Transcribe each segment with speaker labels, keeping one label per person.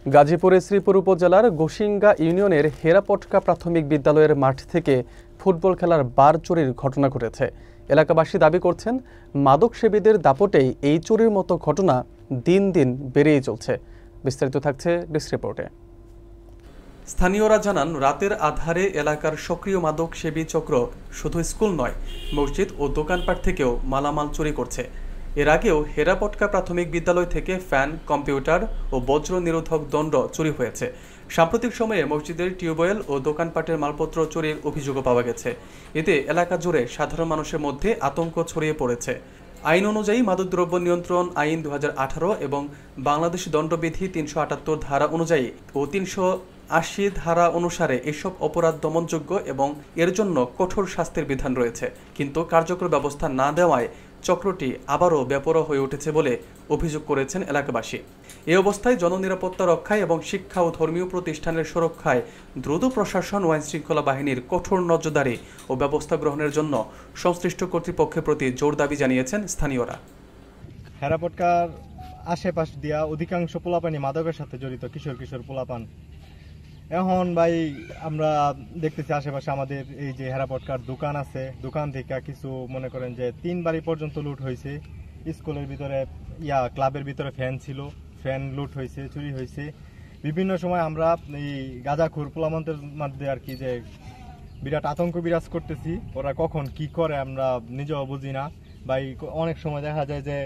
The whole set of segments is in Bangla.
Speaker 1: গাজীপুরের শ্রীপুর উপজেলার গোসিঙ্গা ইউনিয়নের হেরাপটকা প্রাথমিক বিদ্যালয়ের মাঠ থেকে ফুটবল খেলার বার চুরির ঘটনা ঘটেছে। এলাকাবাসী দাবি করছেন, মাদক সেবীদের দাপটেই এই চুরির মতো ঘটনা দিন দিন বেড়েই চলছে। বিস্তারিত থাকছে ডেস্ক রিপোর্টে। স্থানীয়রা জানান, রাতের আধারে এলাকার সক্রিয় মাদক সেবী চক্র শুধু স্কুল নয়, মসজিদ ও দোকানপাট থেকেও মালামাল চুরি করছে। এর আগেও হেরাপটকা প্রাথমিক বিদ্যালয় থেকে ফ্যান, কম্পিউটার ও বজ্র নিরোধক দণ্ড চুরি হয়েছে। সাম্প্রতিক সময়ে মসজিদের টিউবওয়েল ও দোকানপাটের মালপত্র চুরির অভিযোগও পাওয়া গেছে। এতে এলাকা জুড়ে সাধারণ মানুষের মধ্যে আতঙ্ক ছড়িয়ে পড়েছে। আইন অনুযায়ী মাদকদ্রব্য নিয়ন্ত্রণ আইন 2018 এবং বাংলাদেশ দণ্ডবিধি 378 ধারা অনুযায়ী ও 380 ধারা অনুসারে এসব অপরাধ দমনযোগ্য এবং এর জন্য কঠোর শাস্তির বিধান রয়েছে। কিন্তু কার্যকর ব্যবস্থা না দেওয়ায় চক্রটি আবারও বেপরোয়া হয়ে উঠেছে বলে অভিযোগ করেছেন এলাকাবাসী। এই অবস্থায় জননিরাপত্তা রক্ষায় এবং শিক্ষা ও ধর্মীয় প্রতিষ্ঠানের সুরক্ষায় দ্রুত প্রশাসন ও আইনশৃঙ্খলা বাহিনীর কঠোর নজরদারি ও ব্যবস্থা গ্রহণের জন্য সংশ্লিষ্ট কর্তৃপক্ষের প্রতি জোর দাবি জানিয়েছেন স্থানীয়রা।
Speaker 2: হেরাপটকার আশেপাশ দিয়া অধিকাংশ পোলাপানি মাদকের সাথে জড়িত, কিশোর পোলাপান। এখন ভাই আমরা দেখতেছি আশেপাশে আমাদের এই যে হেরাপটকার দোকান আছে, দোকান থেকে কিছু মনে করেন যে 3 বাড়ি পর্যন্ত লুট হয়েছে। স্কুলের ভিতরে ক্লাবের ভিতরে ফ্যান ছিল, ফ্যান লুট হয়েছে, চুরি হয়েছে। বিভিন্ন সময় আমরা এই গাঁজাখোর পোলাপানদের মধ্যে আর কি যে বিরাট আতঙ্ক বিরাজ করতেছি। ওরা কখন কি করে আমরা নিজেও বুঝি না ভাই। অনেক সময় দেখা যায় যে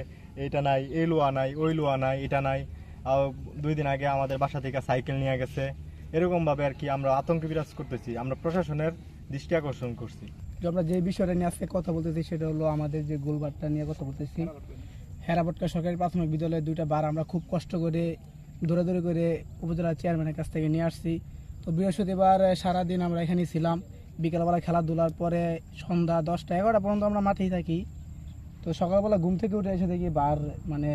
Speaker 2: এটা নাই, এই লোয়া নাই, ওই লোয়া নাই, এটা নাই। 2 দিন আগে আমাদের বাসা থেকে সাইকেল নিয়ে গেছে। এরকম ভাবে আর কি আমরা আতঙ্ক বিরাজ করতেছি। আমরা প্রশাসনের দৃষ্টি আকর্ষণ করছি।
Speaker 3: আমরা যে বিষয়টা নিয়ে আজকে কথা বলতেছি সেটা হলো আমাদের যে গোলবারটা নিয়ে কথা বলতেছি। হেরাপটকা সরকারি প্রাথমিক বিদ্যালয়ে 2টা বার আমরা খুব কষ্ট করে দৌড়াদৌড়ি করে উপজেলা চেয়ারম্যানের কাছ থেকে নিয়ে আসছি। তো বৃহস্পতিবার সারাদিন আমরা এখানে ছিলাম। বিকালবেলা খেলাধুলার পরে সন্ধ্যা 10টা 11টা পর্যন্ত আমরা মাঠেই থাকি। তো সকালবেলা ঘুম থেকে উঠে এসে দেখি বার মানে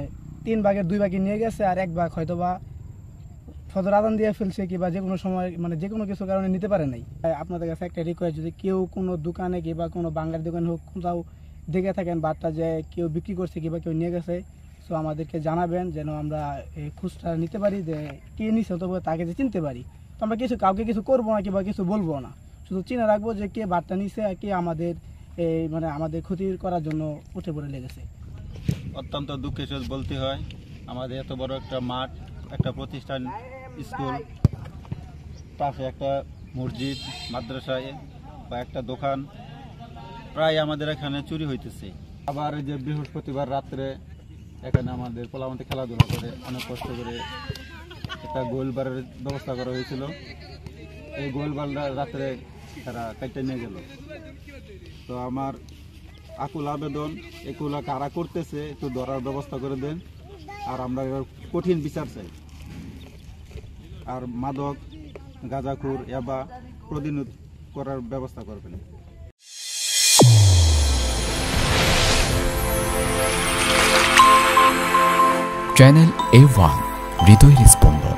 Speaker 3: 3 ভাগের 2 ভাগে নিয়ে গেছে, আর 1 ভাগ হয়তো বা ফজর আজান দিয়ে ফেলছে, কিংবা যে কোনো সময় মানে যে কোনো কিছু কারণে নিতে পারে নাই। আপনাদের কাছে একটা রিকোয়েস্ট, যদি কেউ কোনো দোকানে কিংবা কোনো বাঙালি দোকানে হোক কোথাও দেখে থাকেন বারটা যে কেউ বিক্রি করছে কিংবা কেউ নিয়ে গেছে, সো আমাদেরকে জানাবেন যেন আমরা এই খুচরা নিতে পারি, যে কে নিছে তবে তাকে যে চিনতে পারি। তো আমরা কাউকে কিছু করবো না কিংবা কিছু বলবো না, শুধু চিনে রাখবো যে কে বারটা নিছে আর কে আমাদের এই মানে আমাদের ক্ষতি করার জন্য উঠে পড়ে লেগেছে।
Speaker 4: অত্যন্ত দুঃখের সাথে বলতে হয়, আমাদের এত বড় একটা মাঠ, একটা প্রতিষ্ঠান, স্কুল, পাশে একটা মসজিদ, মাদ্রাসায় বা একটা দোকান, প্রায় আমাদের এখানে চুরি হইতেছে। আবার যে বৃহস্পতিবার রাত্রে এখানে আমাদের পোলাপান খেলাধুলা করে অনেক কষ্ট করে একটা গোলবারের ব্যবস্থা করা হয়েছিল। এই গোলবারটা রাত্রে তারা কাইটে নিয়ে গেল। তো আমার আকুল আবেদন, এগুলা কারা করতেছে একটু ধরার ব্যবস্থা করে দেন, আর আমরা কঠিন বিচার চাই। আর মাদক, গাঁজাখোর এবা প্রতিরোধ করার ব্যবস্থা করবেন।
Speaker 5: চ্যানেল A1 হৃদয়ের স্পন্দন।